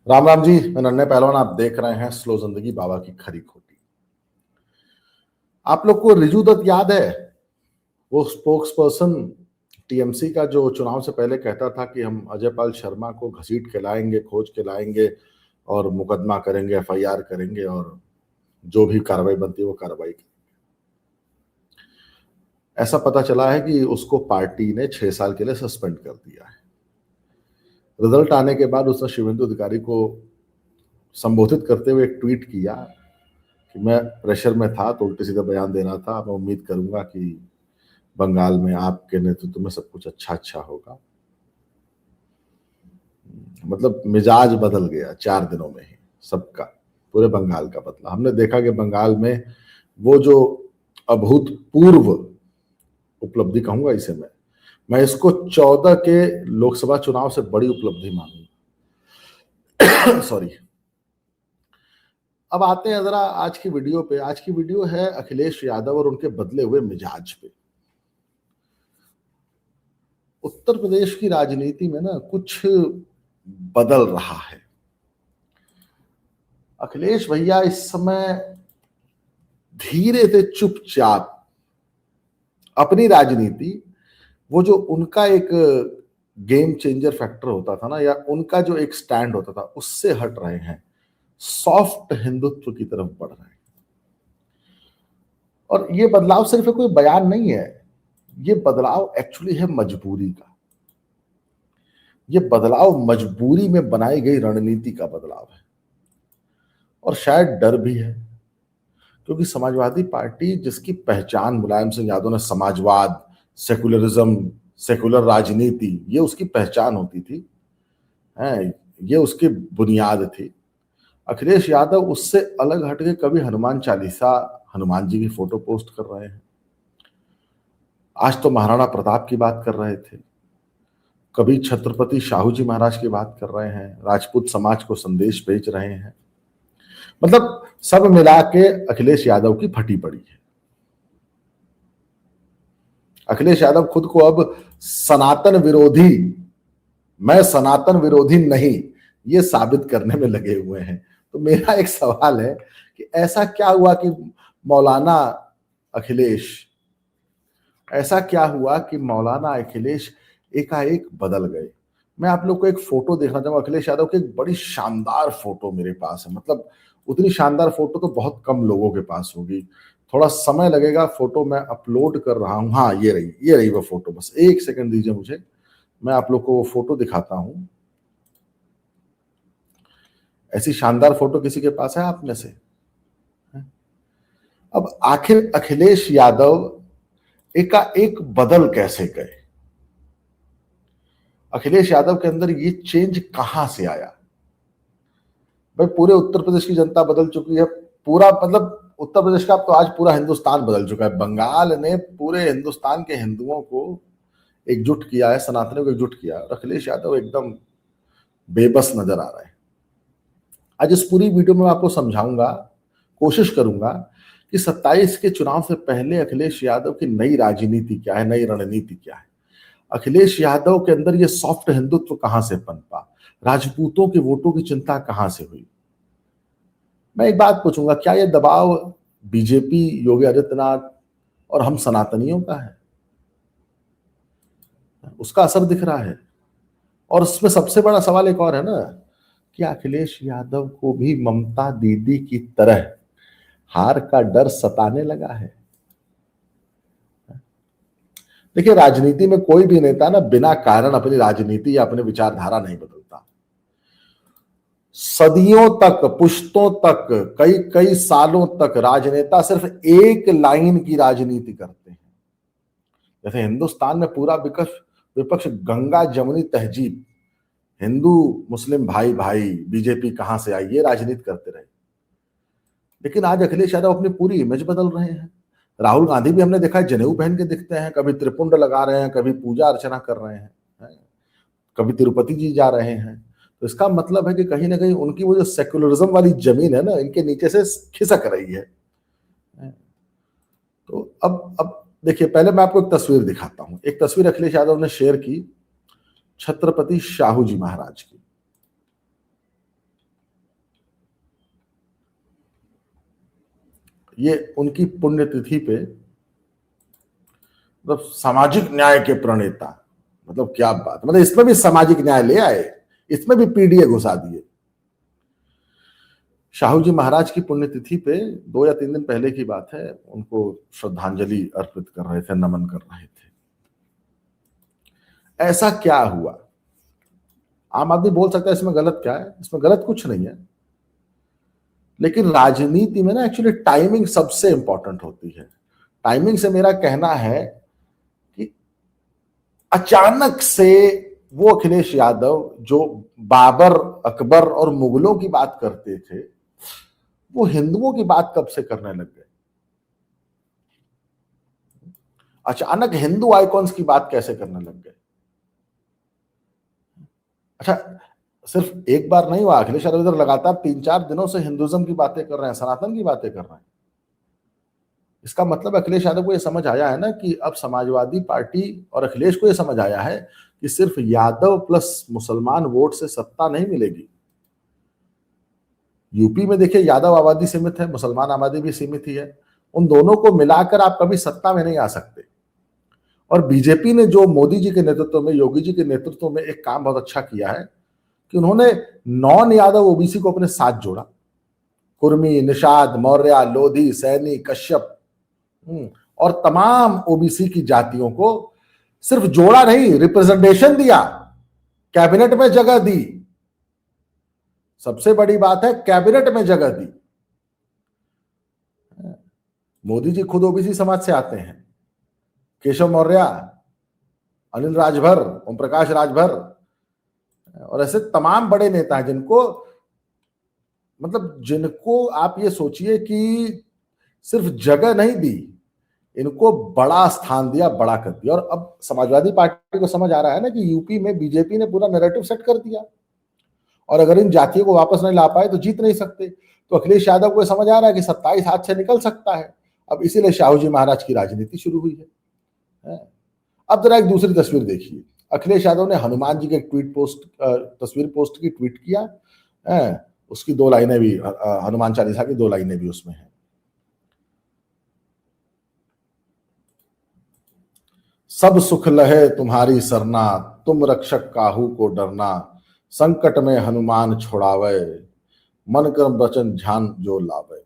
राम राम जी। मैं नन्हे पहलवान, आप देख रहे हैं स्लो जिंदगी बाबा की खरी खोटी। आप लोग को रिजू दत्त याद है? वो स्पोक्स पर्सन टीएमसी का, जो चुनाव से पहले कहता था कि हम अजय पाल शर्मा को घसीट के लाएंगे, खोज के लाएंगे और मुकदमा करेंगे, एफआईआर करेंगे और जो भी कार्रवाई बनती है वो कार्रवाई करेंगे। ऐसा पता चला है कि उसको पार्टी ने 6 साल के लिए सस्पेंड कर दिया है। रिजल्ट आने के बाद उसने शुभेंदु अधिकारी को संबोधित करते हुए एक ट्वीट किया कि मैं प्रेशर में था तो उल्टे सीधे बयान दे रहा था। मैं उम्मीद करूंगा कि बंगाल में आपके नेतृत्व में सब कुछ अच्छा अच्छा होगा। मतलब मिजाज बदल गया 4 दिनों में ही सबका, पूरे बंगाल का बदला। हमने देखा कि बंगाल में वो जो अभूतपूर्व उपलब्धि कहूंगा इसे, मैं इसको 14 के लोकसभा चुनाव से बड़ी उपलब्धि मानूंगा। सॉरी। अब आते हैं जरा आज की वीडियो पे। आज की वीडियो है अखिलेश यादव और उनके बदले हुए मिजाज पे। उत्तर प्रदेश की राजनीति में ना कुछ बदल रहा है। अखिलेश भैया इस समय धीरे से चुपचाप अपनी राजनीति, वो जो उनका एक गेम चेंजर फैक्टर होता था ना, या उनका जो एक स्टैंड होता था, उससे हट रहे हैं, सॉफ्ट हिंदुत्व की तरफ बढ़ रहे हैं। और ये बदलाव सिर्फ कोई बयान नहीं है, ये बदलाव एक्चुअली है मजबूरी का। ये बदलाव मजबूरी में बनाई गई रणनीति का बदलाव है और शायद डर भी है, क्योंकि समाजवादी पार्टी, जिसकी पहचान मुलायम सिंह यादव ने समाजवाद, सेकुलरिज्म, सेकुलर राजनीति, ये उसकी पहचान होती थी, है, ये उसकी बुनियाद थी। अखिलेश यादव उससे अलग हटके कभी हनुमान चालीसा, हनुमान जी की फोटो पोस्ट कर रहे हैं, आज तो महाराणा प्रताप की बात कर रहे थे, कभी छत्रपति शाहू जी महाराज की बात कर रहे हैं, राजपूत समाज को संदेश भेज रहे हैं। मतलब सब मिला के अखिलेश यादव की फटी पड़ी है। अखिलेश यादव खुद को अब सनातन विरोधी, मैं सनातन विरोधी नहीं, ये साबित करने में लगे हुए हैं। तो मेरा एक सवाल है कि ऐसा क्या हुआ कि मौलाना अखिलेश, ऐसा क्या हुआ कि मौलाना अखिलेश एकाएक बदल गए? मैं आप लोग को एक फोटो देखना चाहूंगा अखिलेश यादव की। एक बड़ी शानदार फोटो मेरे पास है, मतलब उतनी शानदार फोटो तो बहुत कम लोगों के पास होगी। थोड़ा समय लगेगा, फोटो मैं अपलोड कर रहा हूं। हाँ, ये रही वो फोटो। बस एक सेकंड दीजिए मुझे, मैं आप लोग को वो फोटो दिखाता हूं। ऐसी शानदार फोटो किसी के पास है आप में से? अब आखिर अखिलेश यादव एकाएक बदल कैसे गए? अखिलेश यादव के अंदर ये चेंज कहां से आया? भाई, पूरे उत्तर प्रदेश की जनता बदल चुकी है। पूरा मतलब उत्तर प्रदेश का, अब तो आज पूरा हिंदुस्तान बदल चुका है। बंगाल ने पूरे हिंदुस्तान के हिंदुओं को एकजुट किया है, सनातनियों को एकजुट किया है। अखिलेश यादव एकदम बेबस नजर आ रहा है। आज इस पूरी वीडियो में आपको समझाऊंगा, कोशिश करूंगा कि 27 के चुनाव से पहले अखिलेश यादव की नई राजनीति क्या है, नई रणनीति क्या है। अखिलेश यादव के अंदर ये सॉफ्ट हिंदुत्व कहां से पनपा, राजपूतों के वोटों की चिंता कहां से हुई। मैं एक बात पूछूंगा, क्या ये दबाव बीजेपी, योगी आदित्यनाथ और हम सनातनियों का है? उसका असर दिख रहा है। और उसमें सबसे बड़ा सवाल एक और है ना, कि अखिलेश यादव को भी ममता दीदी की तरह हार का डर सताने लगा है। देखिए, राजनीति में कोई भी नेता ना बिना कारण अपनी राजनीति या अपने विचारधारा नहीं बदलता। सदियों तक, पुश्तों तक, कई कई सालों तक राजनेता सिर्फ एक लाइन की राजनीति करते हैं। जैसे हिंदुस्तान में पूरा विपक्ष विपक्ष गंगा जमुनी तहजीब, हिंदू मुस्लिम भाई भाई, बीजेपी कहां से आई, ये राजनीति करते रहे। लेकिन आज अखिलेश यादव अपनी पूरी इमेज बदल रहे हैं। राहुल गांधी भी हमने देखा है जनेऊ पहन के दिखते हैं, कभी त्रिपुंड लगा रहे हैं, कभी पूजा अर्चना कर रहे हैं, कभी तिरुपति जी जा रहे हैं। तो इसका मतलब है कि कहीं ना कहीं उनकी वो जो सेकुलरिज्म वाली जमीन है ना, इनके नीचे से खिसक रही है। तो अब देखिए, पहले मैं आपको एक तस्वीर दिखाता हूं। एक तस्वीर अखिलेश यादव ने शेयर की छत्रपति शाहू जी महाराज की। ये उनकी पुण्यतिथि पे मतलब सामाजिक न्याय के प्रणेता, मतलब क्या बात, मतलब इसमें भी सामाजिक न्याय ले आए, इसमें भी पीडीए घुसा दिए। शाहू जी महाराज की पुण्यतिथि पे 2 या 3 दिन पहले की बात है, उनको श्रद्धांजलि अर्पित कर रहे थे, नमन कर रहे थे। ऐसा क्या हुआ? आम आदमी बोल सकता है इसमें गलत क्या है, इसमें गलत कुछ नहीं है, लेकिन राजनीति में ना एक्चुअली टाइमिंग सबसे इंपॉर्टेंट होती है। टाइमिंग से मेरा कहना है कि अचानक से वो अखिलेश यादव जो बाबर, अकबर और मुगलों की बात करते थे, वो हिंदुओं की बात कब से करने लग गए? अचानक हिंदू आइकॉन्स की बात कैसे करने लग गए? अच्छा, सिर्फ एक बार नहीं हुआ, अखिलेश यादव इधर लगातार 3-4 दिनों से हिंदुइज्म की बातें कर रहे हैं, सनातन की बातें कर रहे हैं। इसका मतलब अखिलेश यादव को यह समझ आया है ना कि अब समाजवादी पार्टी और अखिलेश को यह समझ आया है कि सिर्फ यादव प्लस मुसलमान वोट से सत्ता नहीं मिलेगी। यूपी में देखिए यादव आबादी सीमित है, मुसलमान आबादी भी सीमित ही है, उन दोनों को मिलाकर आप कभी सत्ता में नहीं आ सकते। और बीजेपी ने जो मोदी जी के नेतृत्व में, योगी जी के नेतृत्व में एक काम बहुत अच्छा किया है कि उन्होंने नॉन यादव ओबीसी को अपने साथ जोड़ा। कुर्मी, निषाद, मौर्य, लोधी, सैनी, कश्यप और तमाम ओबीसी की जातियों को सिर्फ जोड़ा नहीं, रिप्रेजेंटेशन दिया, कैबिनेट में जगह दी। सबसे बड़ी बात है, कैबिनेट में जगह दी। मोदी जी खुद ओबीसी समाज से आते हैं, केशव मौर्य, अनिल राजभर, ओम प्रकाश राजभर और ऐसे तमाम बड़े नेता हैं जिनको आप ये सोचिए कि सिर्फ जगह नहीं दी, इनको बड़ा स्थान दिया, बड़ा कर दिया। और अब समाजवादी पार्टी को समझ आ रहा है ना कि यूपी में बीजेपी ने पूरा नैरेटिव सेट कर दिया और अगर इन जातियों को वापस नहीं ला पाए तो जीत नहीं सकते। तो अखिलेश यादव को समझ आ रहा है कि 27 हाथ से निकल सकता है। अब इसीलिए शाहू जी महाराज की राजनीति शुरू हुई है। अब जरा एक दूसरी तस्वीर देखिए, अखिलेश यादव ने हनुमान जी के तस्वीर पोस्ट की, ट्वीट किया, उसकी 2 लाइनें भी, हनुमान चालीसा की 2 लाइनें भी उसमें है। सब सुख लहे तुम्हारी सरना, तुम रक्षक काहू को डरना, संकट में हनुमान छोड़ावे, मन कर्म वचन ध्यान जो लावे।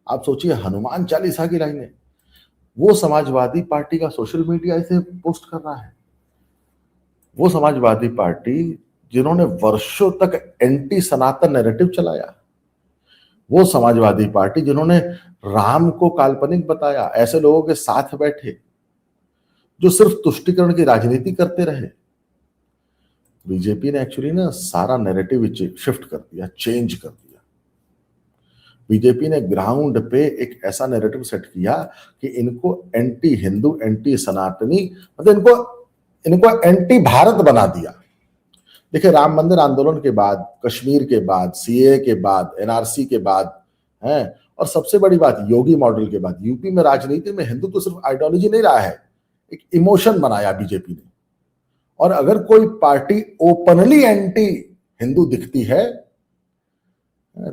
आप सोचिए, हनुमान चालीसा की लाइनें, वो समाजवादी पार्टी का सोशल मीडिया इसे पोस्ट कर रहा है। वो समाजवादी पार्टी जिन्होंने वर्षों तक एंटी सनातन नैरेटिव चलाया, वो समाजवादी पार्टी जिन्होंने राम को काल्पनिक बताया, ऐसे लोगों के साथ बैठे जो सिर्फ तुष्टिकरण की राजनीति करते रहे। बीजेपी ने एक्चुअली ना सारा नैरेटिव शिफ्ट कर दिया, चेंज कर दिया। बीजेपी ने ग्राउंड पे एक ऐसा नैरेटिव सेट किया कि इनको एंटी हिंदू, एंटी सनातनी, मतलब इनको एंटी भारत बना दिया। देखिए, राम मंदिर आंदोलन के बाद, कश्मीर के बाद, सीए के बाद, एनआरसी के बाद है, और सबसे बड़ी बात योगी मॉडल के बाद, यूपी में राजनीति में हिंदू तो सिर्फ आइडियोलॉजी नहीं रहा है, एक इमोशन बनाया बीजेपी ने। और अगर कोई पार्टी ओपनली एंटी हिंदू दिखती है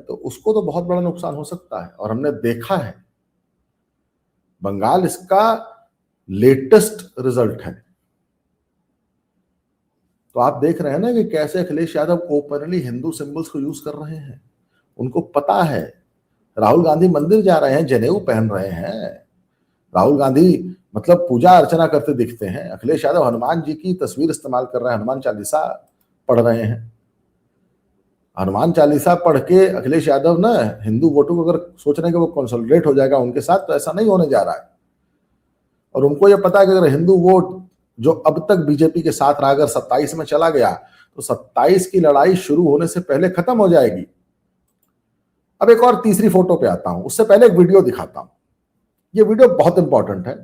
तो उसको तो बहुत बड़ा नुकसान हो सकता है, और हमने देखा है। बंगाल इसका लेटेस्ट रिजल्ट है। तो आप देख रहे हैं ना कि कैसे अखिलेश यादव ओपनली हिंदू सिंबल्स को यूज कर रहे हैं। उनको पता है, राहुल गांधी मंदिर जा रहे हैं, जनेऊ पहन रहे हैं, राहुल गांधी मतलब पूजा अर्चना करते दिखते हैं, अखिलेश यादव हनुमान जी की तस्वीर इस्तेमाल कर रहे हैं, हनुमान चालीसा पढ़ रहे हैं। हनुमान चालीसा पढ़ के अखिलेश यादव ना हिंदू वोटों को अगर सोच रहे हैं कि वो कंसोलिडेट हो जाएगा उनके साथ, तो ऐसा नहीं होने जा रहा है। और उनको ये पता है कि अगर हिंदू वोट जो अब तक बीजेपी के साथ रहा, अगर 27 में चला गया तो 27 की लड़ाई शुरू होने से पहले खत्म हो जाएगी। अब एक और तीसरी फोटो पे आता हूं, उससे पहले एक वीडियो दिखाता हूं। ये वीडियो बहुत इंपॉर्टेंट है।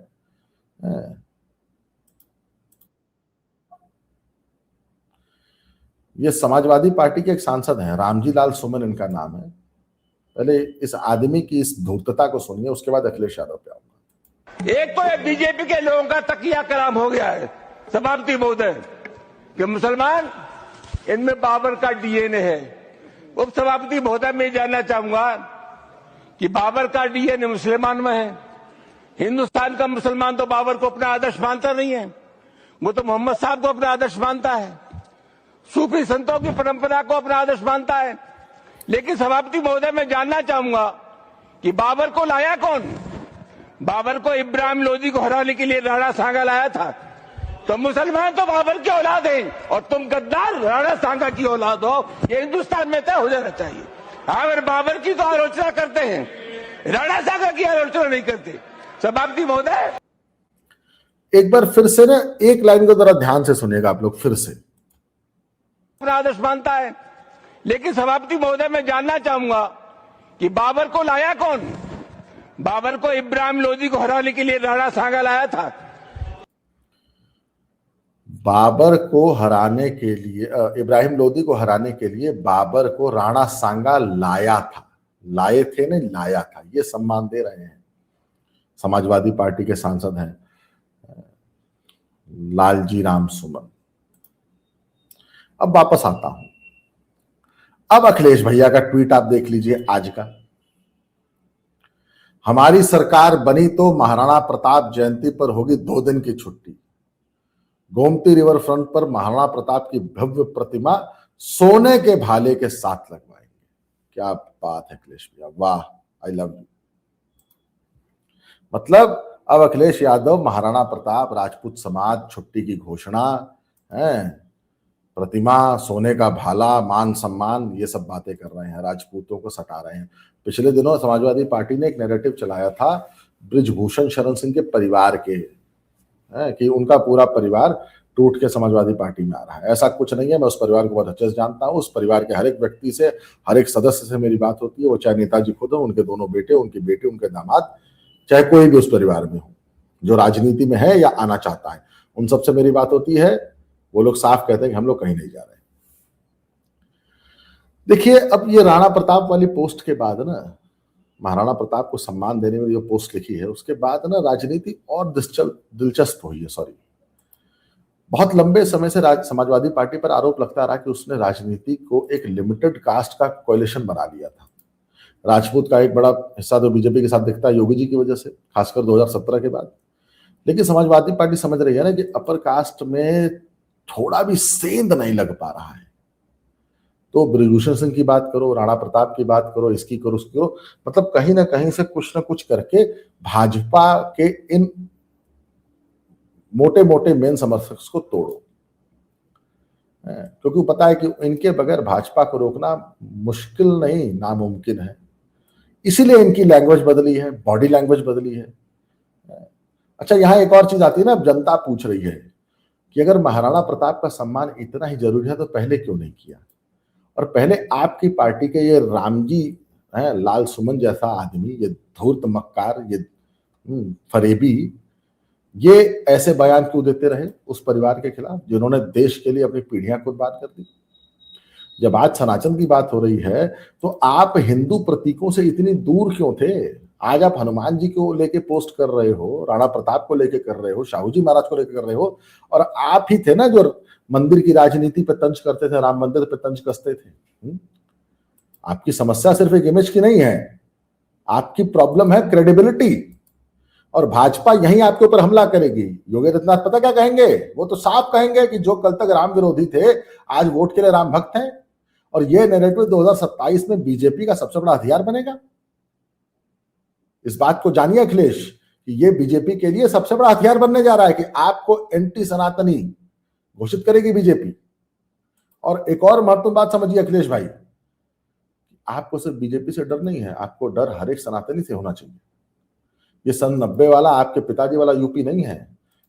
ये समाजवादी पार्टी के एक सांसद हैं, रामजी लाल सुमन इनका नाम है। पहले इस आदमी की इस धूर्तता को सुनिए, उसके बाद अखिलेश यादव पे आऊंगा। एक तो ये बीजेपी के लोगों का तकिया कलाम हो गया है सभापति महोदय कि मुसलमान इनमें बाबर का डीएनए है। उप सभापति महोदय, मैं जानना चाहूंगा कि बाबर का डीएनए मुसलमान में है। हिंदुस्तान का मुसलमान तो बाबर को अपना आदर्श मानता नहीं है, वो तो मोहम्मद साहब को अपना आदर्श मानता है, सूफी संतों की परंपरा को अपना आदर्श मानता है। लेकिन सभापति महोदय, मैं जानना चाहूंगा कि बाबर को लाया कौन? बाबर को इब्राहिम लोदी को हराने के लिए राणा सांगा लाया था। तो मुसलमान तो बाबर की औलाद हैं और तुम गद्दार राणा सांगा की औलाद हो, ये हिंदुस्तान में तय हो जाना चाहिए। अगर बाबर की तो आलोचना करते हैं, राणा सांगा की आलोचना नहीं करते। सभापति महोदय, एक बार फिर से ना एक लाइन को जरा ध्यान से सुनिएगा आप लोग फिर से। अपना आदर्श मानता है। लेकिन सभापति महोदय, मैं जानना चाहूंगा कि बाबर को लाया कौन? बाबर को इब्राहिम लोदी को हराने के लिए राणा सांगा लाया था। बाबर को हराने के लिए, इब्राहिम लोदी को हराने के लिए बाबर को राणा सांगा लाया था। लाए थे नहीं, लाया था। ये सम्मान दे रहे हैं। समाजवादी पार्टी के सांसद हैं लालजी राम सुमन। अब वापस आता हूं। अब अखिलेश भैया का ट्वीट आप देख लीजिए आज का। हमारी सरकार बनी तो महाराणा प्रताप जयंती पर होगी 2 दिन की छुट्टी। गोमती रिवर फ्रंट पर महाराणा प्रताप की भव्य प्रतिमा सोने के भाले के साथ लगवाएंगे। क्या बात है अखिलेश भैया, वाह, आई लव यू। मतलब अब अखिलेश यादव महाराणा प्रताप, राजपूत समाज, छुट्टी की घोषणा है, प्रतिमा, सोने का भाला, मान सम्मान, ये सब बातें कर रहे हैं, राजपूतों को सटा रहे हैं। पिछले दिनों समाजवादी पार्टी ने एक नैरेटिव चलाया था बृजभूषण शरण सिंह के परिवार के, कि उनका पूरा परिवार टूट के समाजवादी पार्टी में आ रहा है। ऐसा कुछ नहीं है। मैं उस परिवार को बहुत अच्छे से जानता हूं। उस परिवार के हर एक व्यक्ति से, हर एक सदस्य से मेरी बात होती है। वो चाहे नेताजी खुद हो, उनके दोनों बेटे, उनकी बेटी, उनके दामाद, चाहे कोई भी उस परिवार में हो जो राजनीति में है या आना चाहता है, उन सबसे मेरी बात होती है। वो लोग साफ कहते हैं कि हम लोग कहीं नहीं जा रहे। देखिए, अब ये राणा प्रताप वाली पोस्ट के बाद ना, महाराणा प्रताप को सम्मान देने में जो पोस्ट लिखी है, उसके बाद ना राजनीति और दिलचस्प हुई है। सॉरी, बहुत लंबे समय से समाजवादी पार्टी पर आरोप लगता रहा कि उसने राजनीति को एक लिमिटेड कास्ट का कोalition बना लिया था। राजपूत का एक बड़ा हिस्सा तो बीजेपी के साथ दिखता है योगी जी की वजह से, खासकर 2017 के बाद। लेकिन समाजवादी पार्टी समझ रही है ना कि अपर कास्ट में थोड़ा भी सेंध नहीं लग पा रहा है। तो बृजभूषण सिंह की बात करो, राणा प्रताप की बात करो, इसकी करो, उसकी करो, मतलब कहीं ना कहीं से कुछ ना कुछ करके भाजपा के इन मोटे मोटे मेन समर्थक को तोड़ो, क्योंकि पता है कि इनके बगैर भाजपा को रोकना मुश्किल नहीं, नामुमकिन है। इसीलिए इनकी लैंग्वेज बदली है, बॉडी लैंग्वेज बदली है। अच्छा, यहां एक और चीज आती है ना, जनता पूछ रही है कि अगर महाराणा प्रताप का सम्मान इतना ही जरूरी है तो पहले क्यों नहीं किया? और पहले आपकी पार्टी के ये रामजी हैं, लाल सुमन जैसा आदमी, ये धूर्त मक्कार, ये फरेबी, ये ऐसे बयान क्यों देते रहे उस परिवार के खिलाफ जिन्होंने देश के लिए अपनी पीढ़ियां कुर्बान कर दी? जब आज सनातन की बात हो रही है तो आप हिंदू प्रतीकों से इतनी दूर क्यों थे? आज आप हनुमान जी को लेके पोस्ट कर रहे हो, राणा प्रताप को लेके कर रहे हो, शाहू जी महाराज को लेके कर रहे हो, और आप ही थे ना जो मंदिर की राजनीति पे तंज करते थे, राम मंदिर पे तंज कसते थे। आपकी समस्या सिर्फ एक इमेज की नहीं है, आपकी प्रॉब्लम है क्रेडिबिलिटी, और भाजपा यही आपके ऊपर हमला करेगी। योगी आदित्यनाथ पता क्या कहेंगे? वो तो साफ कहेंगे कि जो कल तक राम विरोधी थे आज वोट के लिए राम भक्त हैं, और ये नैरेटिव 2027 में बीजेपी का सबसे बड़ा हथियार बनेगा। इस बात को जानिए अखिलेश कि ये बीजेपी के लिए सबसे बड़ा हथियार बनने जा रहा है कि आपको एंटी सनातनी घोषित करेगी बीजेपी। और एक और महत्वपूर्ण बात समझिए अखिलेश भाई, आपको सिर्फ बीजेपी से डर नहीं है, आपको डर हर एक सनातनी से होना चाहिए। ये सन 90 वाला आपके पिताजी वाला यूपी नहीं है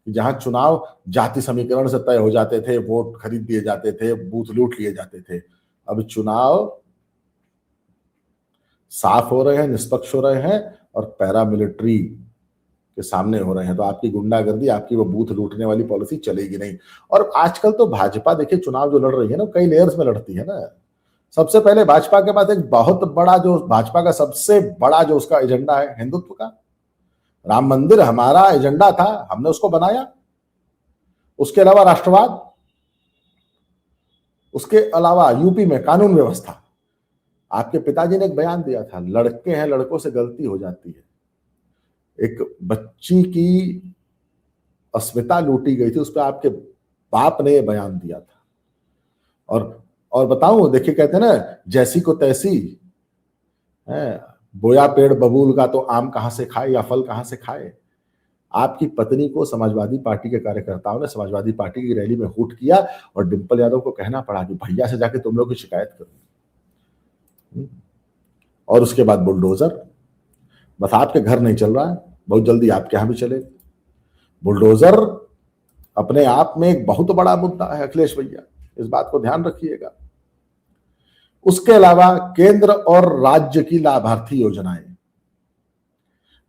कि जहां चुनाव जाति समीकरण से तय हो जाते थे, वोट खरीद दिए जाते थे, बूथ लूट लिए जाते थे। अब चुनाव साफ हो रहे हैं, निष्पक्ष हो रहे हैं, और पैरामिलिट्री के सामने हो रहे हैं। तो आपकी गुंडागर्दी, आपकी वो बूथ लूटने वाली पॉलिसी चलेगी नहीं। और आजकल तो भाजपा देखिए चुनाव जो लड़ रही है ना, कई लेयर्स में लड़ती है ना। सबसे पहले भाजपा के पास एक बहुत बड़ा, जो भाजपा का सबसे बड़ा जो उसका एजेंडा है हिंदुत्व का, राम मंदिर हमारा एजेंडा था, हमने उसको बनाया। उसके अलावा राष्ट्रवाद, उसके अलावा यूपी में कानून व्यवस्था, आपके पिताजी ने एक बयान दिया था, लड़के हैं, लड़कों से गलती हो जाती है। एक बच्ची की अस्मिता लूटी गई थी, उस पर आपके बाप ने ये बयान दिया था। और बताऊं, देखिए कहते हैं ना, जैसी को तैसी है, बोया पेड़ बबूल का तो आम कहां से खाए या फल कहां से खाए। आपकी पत्नी को समाजवादी पार्टी के कार्यकर्ताओं ने समाजवादी पार्टी की रैली में हुट किया और डिंपल यादव को कहना पड़ा कि भैया से जाके तुम लोग की शिकायत करो। और उसके बाद बुलडोजर, बस आपके घर नहीं चल रहा है, बहुत जल्दी आपके यहां भी चले। बुलडोजर अपने आप में एक बहुत बड़ा मुद्दा है अखिलेश भैया, इस बात को ध्यान रखिएगा। उसके अलावा केंद्र और राज्य की लाभार्थी योजनाएं,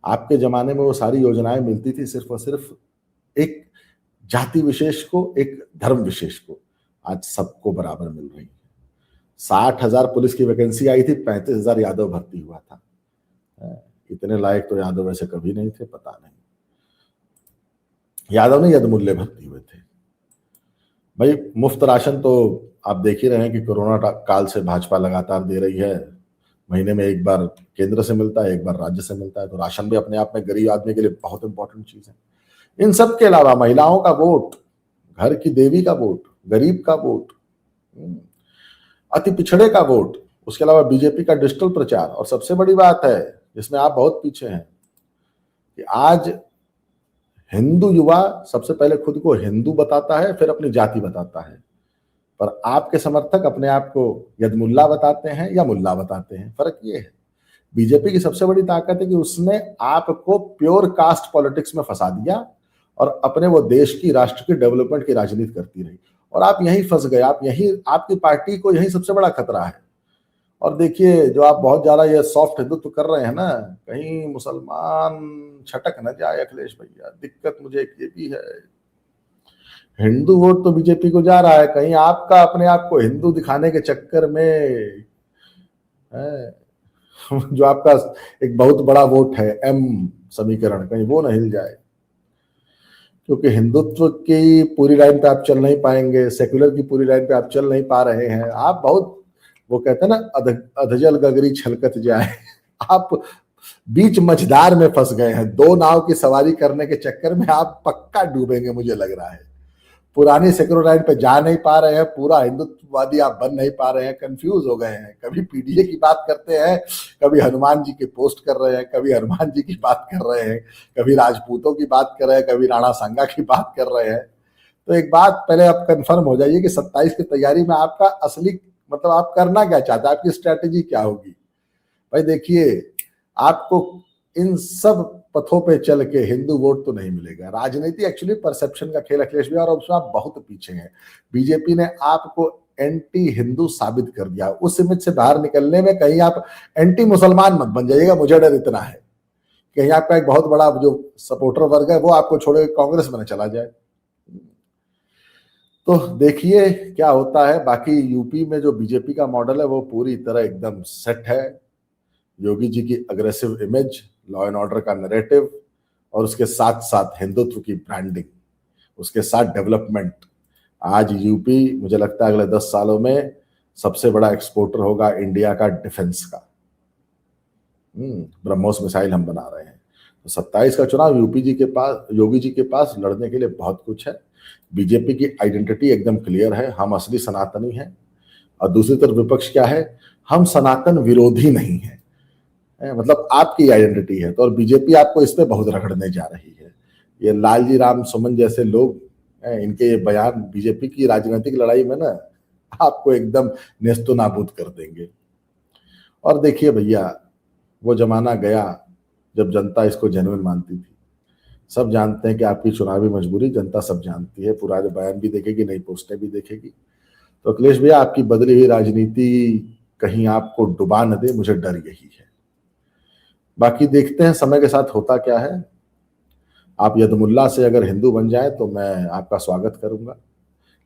आपके जमाने में वो सारी योजनाएं मिलती थी सिर्फ और सिर्फ एक जाति विशेष को, एक धर्म विशेष को। आज सबको बराबर मिल रही है। 60,000 पुलिस की वैकेंसी आई थी, 35,000 यादव भर्ती हुआ था। इतने लायक तो यादव वैसे कभी नहीं थे, पता नहीं। यादव ने यदमुल्ले भर्ती हुए थे। भाई मुफ्त राशन तो आप देख ही रहे हैं कि कोरोना काल से भाजपा लगातार दे रही है। महीने में एक बार केंद्र से मिलता है, एक बार राज्य से मिलता है, तो राशन भी अपने आप में गरीब आदमी के लिए बहुत इंपॉर्टेंट चीज है। इन सब के अलावा महिलाओं का वोट, घर की देवी का वोट, गरीब का वोट, अति पिछड़े का वोट, उसके अलावा बीजेपी का डिजिटल प्रचार, और सबसे बड़ी बात है जिसमें आप बहुत पीछे हैं कि आज हिंदू युवा सबसे पहले खुद को हिंदू बताता है, फिर अपनी जाति बताता है, पर आपके समर्थक अपने आप को यदमुल्ला बताते हैं या मुल्ला बताते हैं। फर्क ये है, बीजेपी की सबसे बड़ी ताकत है कि उसने आपको प्योर कास्ट पॉलिटिक्स में फंसा दिया और अपने वो देश की, राष्ट्र की डेवलपमेंट की राजनीति करती रही, और आप यहीं फंस गए। आप यहीं, आपकी पार्टी को यही सबसे बड़ा खतरा है। और देखिए, जो आप बहुत ज्यादा ये सॉफ्ट हिंदुत्व कर रहे हैं ना, कहीं मुसलमान छटक न जाए अखिलेश भैया, दिक्कत मुझे ये भी है। हिंदू वोट तो बीजेपी को जा रहा है, कहीं आपका अपने आप को हिंदू दिखाने के चक्कर में जो आपका एक बहुत बड़ा वोट है एम समीकरण, कहीं वो न हिल जाए। क्योंकि हिंदुत्व की पूरी लाइन पे आप चल नहीं पाएंगे, सेक्युलर की पूरी लाइन पे आप चल नहीं पा रहे हैं। आप बहुत, वो कहते हैं ना, अधजल गगरी छलकत जाए। आप बीच मझधार में फंस गए हैं। दो नाव की सवारी करने के चक्कर में आप पक्का डूबेंगे, मुझे लग रहा है। पुरानी सेक्युलर लाइन पे जा नहीं पा रहे हैं, पूरा हिंदुत्ववादी आप बन नहीं पा रहे हैं, कंफ्यूज हो गए हैं। कभी पीडीए की बात करते हैं, कभी हनुमान जी की पोस्ट कर रहे हैं, कभी हनुमान जी की बात कर रहे हैं, कभी राजपूतों की बात कर रहे हैं, कभी राणा सांगा की बात कर रहे हैं। तो एक बात पहले आप कंफर्म हो जाइए कि 27 की तैयारी में आपका असली मतलब आप करना क्या चाहते हैं, आपकी स्ट्रैटेजी क्या होगी। भाई देखिए, आपको इन सब पथों पे चल के हिंदू वोट तो नहीं मिलेगा। राजनीति एक्चुअली परसेप्शन का खेल अखिलेश भैया, और उसमें आप बहुत पीछे हैं। बीजेपी ने आपको एंटी हिंदू साबित कर दिया। उस इमेज से बाहर निकलने में कहीं आप एंटी मुसलमान मत बन जाइएगा, मुझे डर इतना है। कहीं आपका एक बहुत बड़ा जो सपोर्टर वर्ग है वो आपको छोड़ कांग्रेस में न चला जाए। तो देखिए क्या होता है। बाकी यूपी में जो बीजेपी का मॉडल है वो पूरी तरह एकदम सेट है। योगी जी की aggressive image, law and order का नैरेटिव, और उसके साथ साथ हिंदुत्व की ब्रांडिंग, उसके साथ डेवलपमेंट। आज यूपी मुझे लगता है अगले 10 सालों में सबसे बड़ा एक्सपोर्टर होगा इंडिया का डिफेंस का। ब्रह्मोस मिसाइल हम बना रहे हैं। तो 27 का चुनाव यूपी जी के पास, योगी जी के पास लड़ने के लिए बहुत कुछ है। बीजेपी की आइडेंटिटी एकदम क्लियर है, हम असली सनातनी हैं। और दूसरी तरफ विपक्ष क्या है, हम सनातन विरोधी नहीं है। मतलब आपकी आइडेंटिटी है। तो और बीजेपी आपको इस पे बहुत रगड़ने जा रही है। ये लालजी राम सुमन जैसे लोग, इनके ये बयान बीजेपी की राजनीतिक लड़ाई में ना आपको एकदम नेस्तो नाबूद कर देंगे। और देखिए भैया, वो जमाना गया जब जनता इसको जेन्युइन मानती थी। सब जानते हैं कि आपकी चुनावी मजबूरी जनता सब जानती है, पुराने बयान भी देखेगी, नई पोस्टें भी देखेगी। तो अखिलेश भैया, आपकी बदली हुई राजनीति कहीं आपको डुबा न दे, मुझे डर यही है। बाकी देखते हैं समय के साथ होता क्या है। आप यदमुल्ला से अगर हिंदू बन जाए तो मैं आपका स्वागत करूंगा,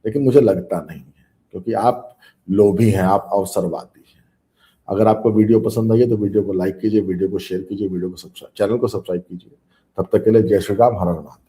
लेकिन मुझे लगता नहीं है, क्योंकि आप लोभी हैं, आप अवसरवादी हैं। अगर आपको वीडियो पसंद आई है तो वीडियो को लाइक कीजिए, वीडियो को शेयर कीजिए, वीडियो को चैनल को सब्सक्राइब कीजिए। तब तक के लिए जय श्री राम, हर हर महादेव।